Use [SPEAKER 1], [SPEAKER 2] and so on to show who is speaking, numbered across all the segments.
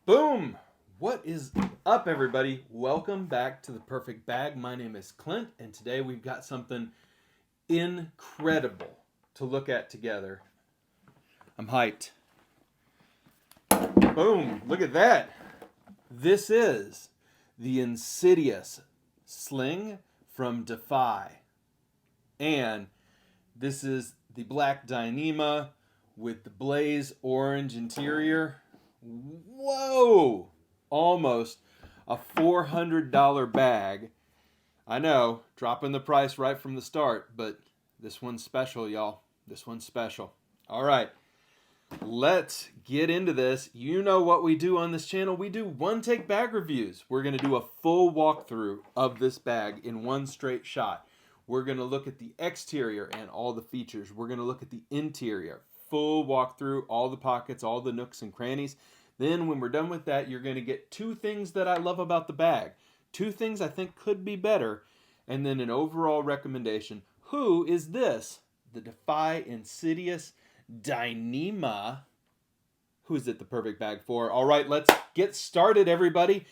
[SPEAKER 1] Boom! What is up, everybody? Welcome back to The Perfect Bag. My name is Klint, and today we've got something incredible to look at together. I'm hyped. Boom! Look at that! This is the Insidious Sling from Defy. And this is the black Dyneema with the blaze orange interior. Whoa! Almost a $400 bag. I know, dropping the price right from the start, but this one's special, y'all. This one's special. All right, let's get into this. You know what we do on this channel. We do one-take bag reviews. We're going to do a full walkthrough of this bag in one straight shot. We're going to look at the exterior and all the features. We're going to look at the interior. Full walkthrough, all the pockets, all the nooks and crannies. Then when we're done with that, you're going to get two things that I love about the bag. Two things I think could be better. And then an overall recommendation. Who is this? The Defy Insidious Dyneema. Who is it the perfect bag for? All right, let's get started, everybody.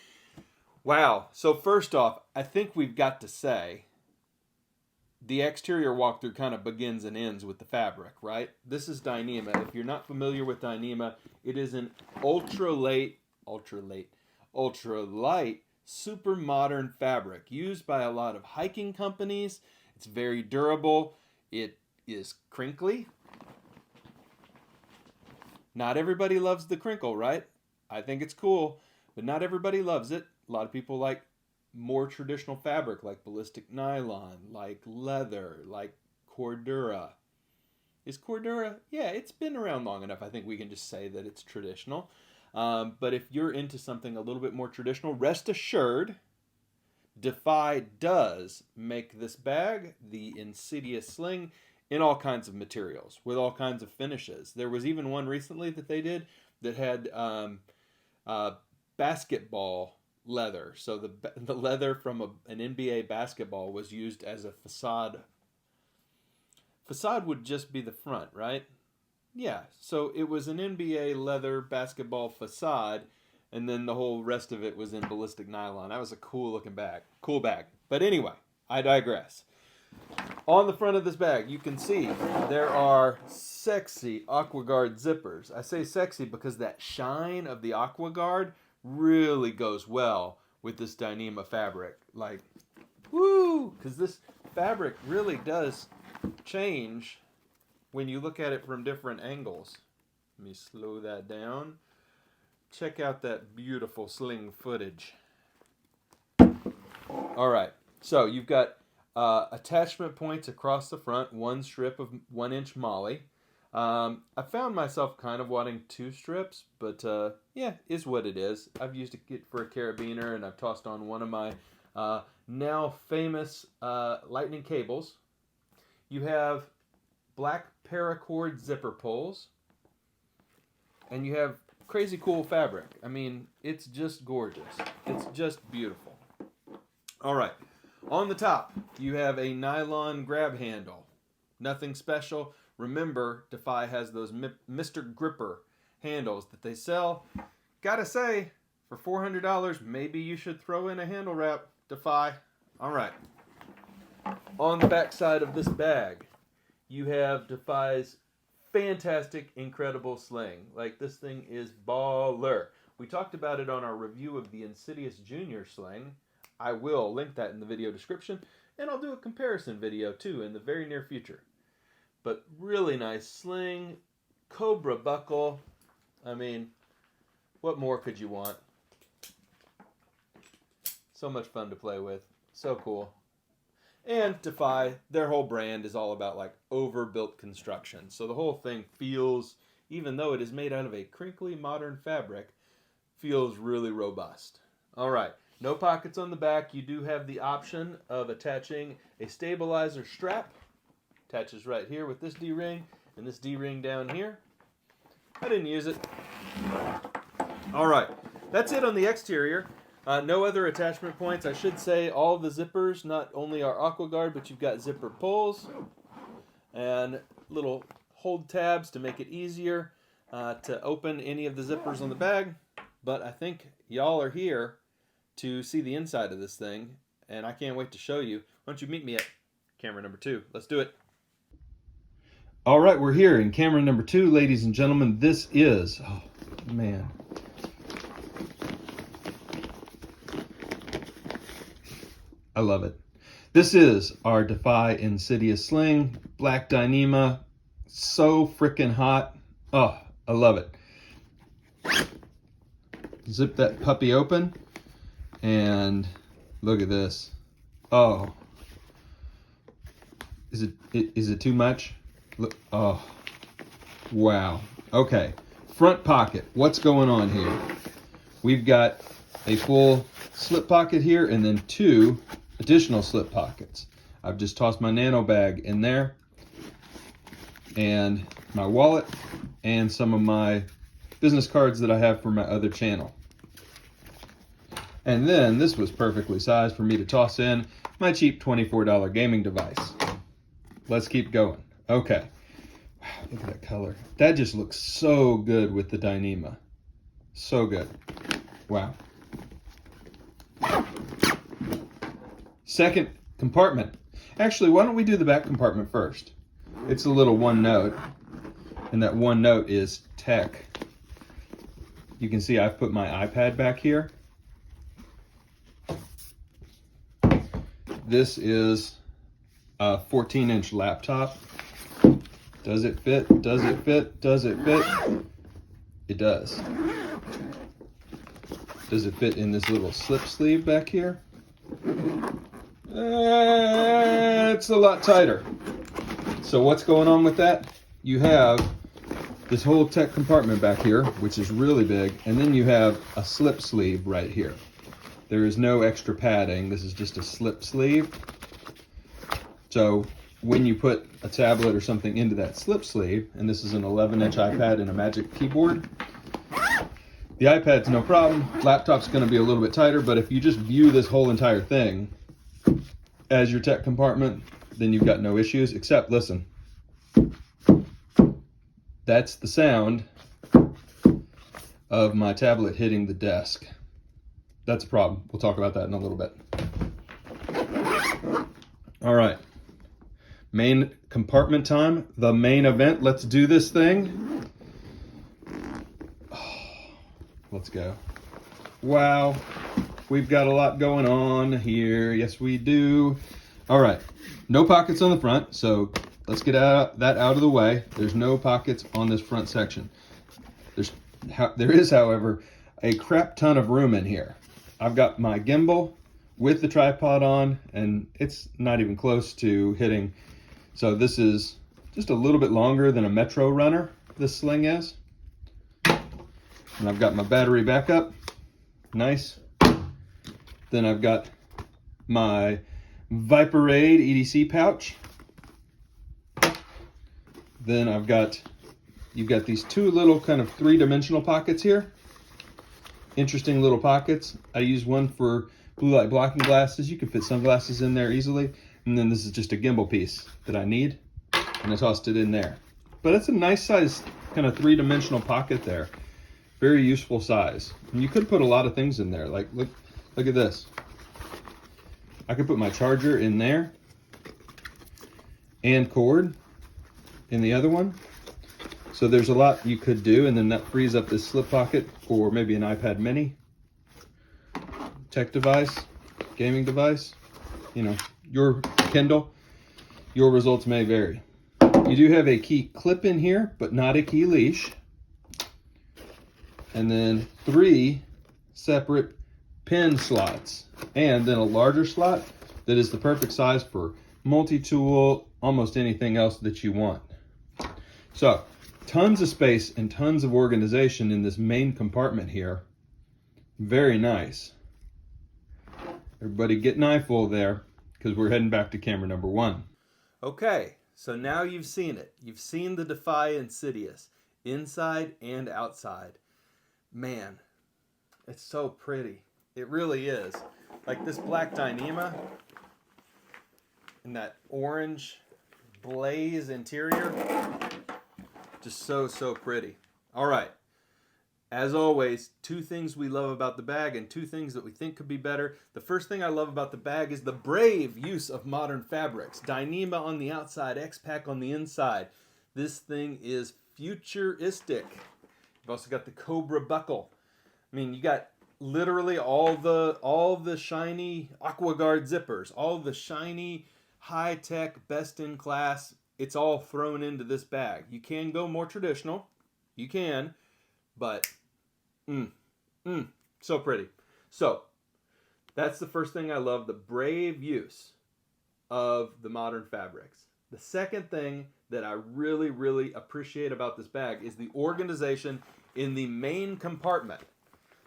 [SPEAKER 1] Wow. So first off, I think we've got to say the exterior walkthrough kind of begins and ends with the fabric, right? This is Dyneema. If you're not familiar with Dyneema, it is an ultralight, super modern fabric used by a lot of hiking companies. It's very durable. It is crinkly. Not everybody loves the crinkle, right? I think it's cool, but not everybody loves it. A lot of people like more traditional fabric like ballistic nylon, like leather, like Cordura. Is Cordura? Yeah, it's been around long enough. I think we can just say that it's traditional. But if you're into something a little bit more traditional, rest assured, Defy does make this bag, the Insidious Sling, in all kinds of materials, with all kinds of finishes. There was even one recently that they did that had basketball leather. So the leather from an NBA basketball was used as a facade. Facade would just be the front, right? Yeah. So it was an NBA leather basketball facade, and then the whole rest of it was in ballistic nylon. That was a cool looking bag. Cool bag. But anyway, I digress. On the front of this bag, you can see there are sexy AquaGuard zippers. I say sexy because that shine of the AquaGuard really goes well with this Dyneema fabric. Like, woo! Because this fabric really does change when you look at it from different angles. Let me slow that down. Check out that beautiful sling footage. All right, so you've got attachment points across the front, one strip of 1-inch moly. I found myself kind of wanting 2 strips, but yeah, is what it is. I've used it for a carabiner, and I've tossed on one of my now famous lightning cables. You have black paracord zipper pulls, and you have crazy cool fabric. I mean, it's just gorgeous. It's just beautiful. All right, on the top, you have a nylon grab handle. Nothing special. Remember, Defy has those Mr. Gripper handles that they sell. Gotta say, for $400, maybe you should throw in a handle wrap, Defy. All right. On the back side of this bag, you have Defy's fantastic, incredible sling. Like, this thing is baller. We talked about it on our review of the Insidious Jr. sling. I will link that in the video description, and I'll do a comparison video, too, in the very near future. But really nice sling, Cobra buckle. I mean, what more could you want? So much fun to play with. So cool. And Defy, their whole brand is all about like overbuilt construction. So the whole thing feels, even though it is made out of a crinkly modern fabric, feels really robust. All right. No pockets on the back. You do have the option of attaching a stabilizer strap. Attaches right here with this D-ring and this D-ring down here. I didn't use it. All right, that's it on the exterior. No other attachment points. I should say all the zippers not only are AquaGuard, but you've got zipper pulls and little hold tabs to make it easier to open any of the zippers on the bag. but I think y'all are here to see the inside of this thing, and I can't wait to show you. Why don't you meet me at camera number 2? Let's do it. All right, we're here in camera number 2, ladies and gentlemen. This is, oh man. I love it. This is our Defy Insidious Sling, black Dyneema, so freaking hot. Oh, I love it. Zip that puppy open, and look at this. Oh, is it too much? Look, oh, wow. Okay, front pocket. What's going on here? We've got a full slip pocket here, and then 2 additional slip pockets. I've just tossed my nano bag in there, and my wallet, and some of my business cards that I have for my other channel. And then this was perfectly sized for me to toss in my cheap $24 gaming device. Let's keep going. Okay. Wow, look at that color. That just looks so good with the Dyneema. So good. Wow. Second compartment. Actually, why don't we do the back compartment first? It's a little one note, and that one note is tech. You can see I've put my iPad back here. This is a 14-inch laptop. Does it fit? Does it fit? Does it fit? It does. Does it fit in this little slip sleeve back here? It's a lot tighter. So what's going on with that? You have this whole tech compartment back here, which is really big, and then you have a slip sleeve right here. There is no extra padding. This is just a slip sleeve. So when you put a tablet or something into that slip sleeve, and this is an 11-inch iPad and a Magic Keyboard, the iPad's no problem. Laptop's going to be a little bit tighter, but if you just view this whole entire thing as your tech compartment, then you've got no issues, except, listen, that's the sound of my tablet hitting the desk. That's a problem. We'll talk about that in a little bit. All right. Main compartment time, the main event. Let's do this thing. Oh, let's go. Wow. We've got a lot going on here. Yes, we do. All right. No pockets on the front, so let's get that out of the way. There's no pockets on this front section. There is, however, a crap ton of room in here. I've got my gimbal with the tripod on, and it's not even close to hitting. So this is just a little bit longer than a Metro runner, this Sling is. And I've got my battery backup. Nice. Then I've got my Viperade EDC pouch. Then you've got these 2 little kind of 3-dimensional pockets here. Interesting little pockets. I use one for blue light blocking glasses. You can fit sunglasses in there easily. And then this is just a gimbal piece that I need, and I tossed it in there. But it's a nice size kind of 3-dimensional pocket there. Very useful size. And you could put a lot of things in there. Like, look at this. I could put my charger in there and cord in the other one. So there's a lot you could do, and then that frees up this slip pocket for maybe an iPad mini, tech device, gaming device, you know, your Kindle. Your results may vary. You do have a key clip in here, but not a key leash. And then 3 separate pin slots, and then a larger slot that is the perfect size for multi-tool, almost anything else that you want. So tons of space and tons of organization in this main compartment here. Very nice. Everybody get an eyeful there, because we're heading back to camera number 1. Okay, so now you've seen it. You've seen the Defy Insidious, inside and outside. Man, it's so pretty. It really is. Like this black Dyneema and that orange blaze interior. Just so pretty. All right. As always, two things we love about the bag and two things that we think could be better. The first thing I love about the bag is the brave use of modern fabrics. Dyneema on the outside, X-Pack on the inside. This thing is futuristic. You've also got the Cobra buckle. I mean, you got literally all the shiny AquaGuard zippers, all the shiny, high-tech, best-in-class. It's all thrown into this bag. You can go more traditional. You can, but so pretty. So that's the first thing I love, the brave use of the modern fabrics. The second thing that I really, really appreciate about this bag is the organization in the main compartment.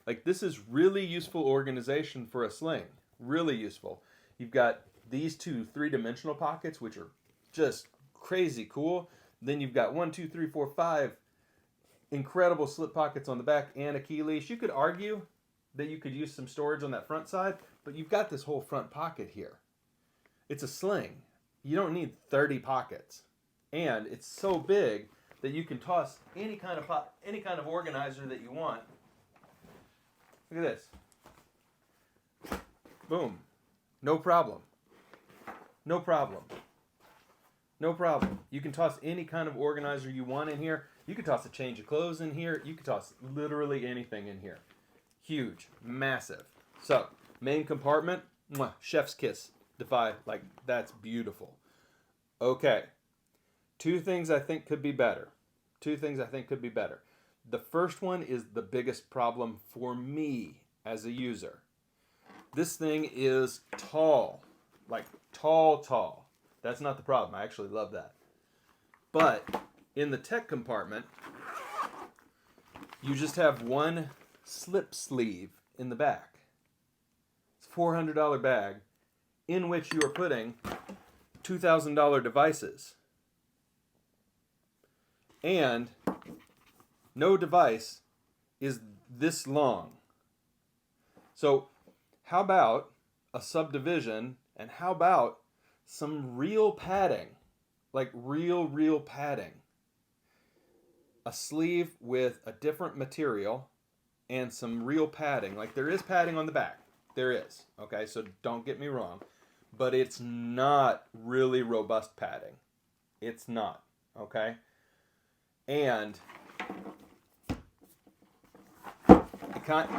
[SPEAKER 1] Like, this is really useful organization for a sling. Really useful. You've got these two three-dimensional pockets, which are just crazy cool. Then you've got 1, 2, 3, 4, 5 incredible slip pockets on the back and a key leash. You could argue that you could use some storage on that front side, but you've got this whole front pocket here. It's a sling. You don't need 30 pockets. And it's so big that you can toss any kind of organizer that you want. Look at this. Boom. No problem. No problem. No problem. You can toss any kind of organizer you want in here. You can toss a change of clothes in here. You can toss literally anything in here. Huge. Massive. So, main compartment. Mwah, chef's kiss. Defy. Like, that's beautiful. Okay. Two things I think could be better. The first one is the biggest problem for me as a user. This thing is tall. Like, tall. That's not the problem. I actually love that. But in the tech compartment, you just have one slip sleeve in the back. It's a $400 bag in which you are putting $2,000 devices. And no device is this long. So how about a subdivision, and how about some real padding? Like real padding. A sleeve with a different material and some real padding. Like, there is padding on the back. There is. Okay, so don't get me wrong. But it's not really robust padding. It's not. Okay? And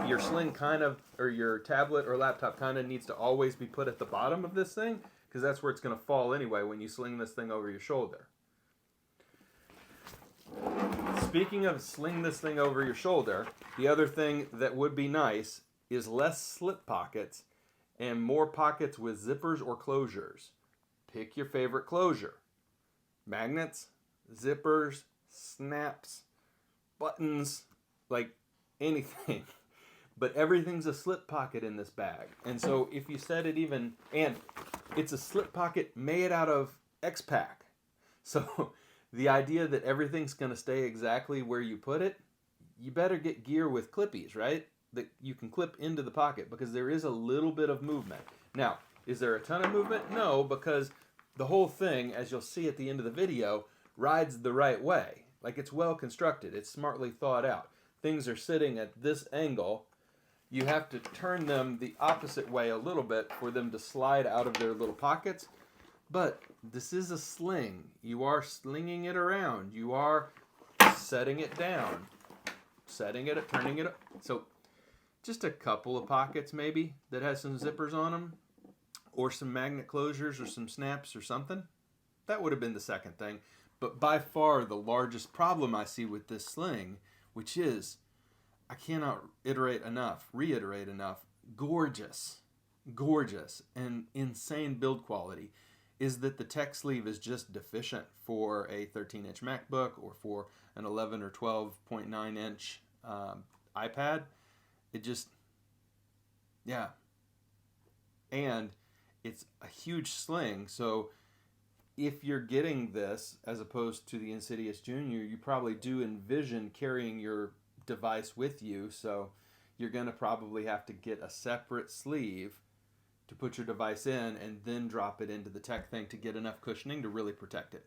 [SPEAKER 1] your sling kind of, or your tablet or laptop kind of needs to always be put at the bottom of this thing, because that's where it's going to fall anyway when you sling this thing over your shoulder. Speaking of sling this thing over your shoulder, the other thing that would be nice is less slip pockets and more pockets with zippers or closures. Pick your favorite closure. Magnets, zippers, snaps, buttons, like anything. But everything's a slip pocket in this bag. And so if you set it even, and it's a slip pocket made out of X-Pack. So the idea that everything's going to stay exactly where you put it, you better get gear with clippies, right? That you can clip into the pocket, because there is a little bit of movement. Now, is there a ton of movement? No, because the whole thing, as you'll see at the end of the video, rides the right way. Like, it's well constructed. It's smartly thought out. Things are sitting at this angle. You have to turn them the opposite way a little bit for them to slide out of their little pockets. But this is a sling. You are slinging it around. You are setting it down. Setting it, turning it up. So just a couple of pockets maybe that has some zippers on them, or some magnet closures, or some snaps or something. That would have been the second thing. But by far the largest problem I see with this sling, which is, I cannot reiterate enough, gorgeous, and insane build quality, is that the tech sleeve is just deficient for a 13-inch MacBook or for an 11 or 12.9-inch iPad. It just, yeah. And it's a huge sling, so if you're getting this as opposed to the Insidious Jr, you probably do envision carrying your device with you, so you're going to probably have to get a separate sleeve to put your device in and then drop it into the tech thing to get enough cushioning to really protect it.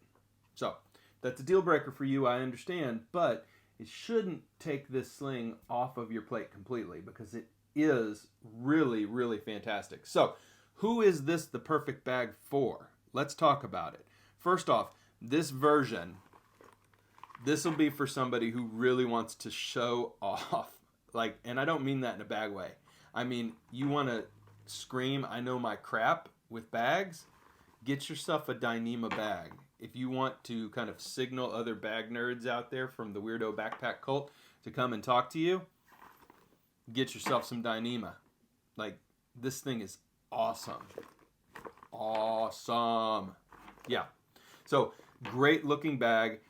[SPEAKER 1] So that's a deal breaker for you, I understand, but it shouldn't take this sling off of your plate completely, because it is really, really fantastic. So, who is this the perfect bag for? Let's talk about it. First off, this version, this will be for somebody who really wants to show off. Like, and I don't mean that in a bad way. I mean, you want to scream, I know my crap with bags, get yourself a Dyneema bag. If you want to kind of signal other bag nerds out there from the weirdo backpack cult to come and talk to you, get yourself some Dyneema. Like, this thing is awesome. Awesome. Yeah. So, great looking bag.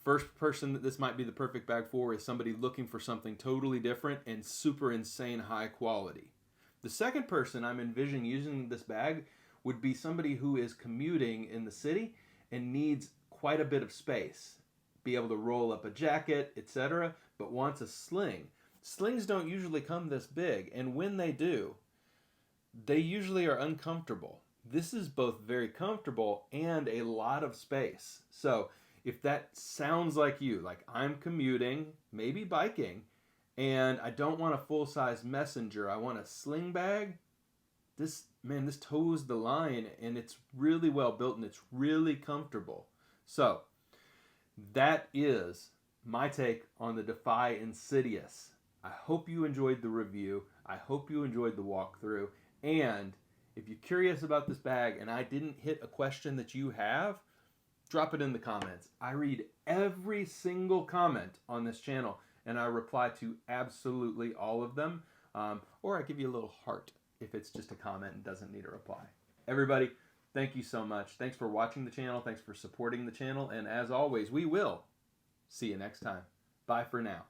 [SPEAKER 1] First person that this might be the perfect bag for is somebody looking for something totally different and super insane high quality. The second person I'm envisioning using this bag would be somebody who is commuting in the city and needs quite a bit of space. Be able to roll up a jacket, etc., but wants a sling. Slings don't usually come this big, and when they do, they usually are uncomfortable. This is both very comfortable and a lot of space. So if that sounds like you, like I'm commuting, maybe biking, and I don't want a full-size messenger, I want a sling bag, this toes the line, and it's really well built and it's really comfortable. So that is my take on the Defy Insidious. I hope you enjoyed the review. I hope you enjoyed the walkthrough. And if you're curious about this bag and I didn't hit a question that you have, drop it in the comments. I read every single comment on this channel and I reply to absolutely all of them. Or I give you a little heart if it's just a comment and doesn't need a reply. Everybody, thank you so much. Thanks for watching the channel. Thanks for supporting the channel. And as always, we will see you next time. Bye for now.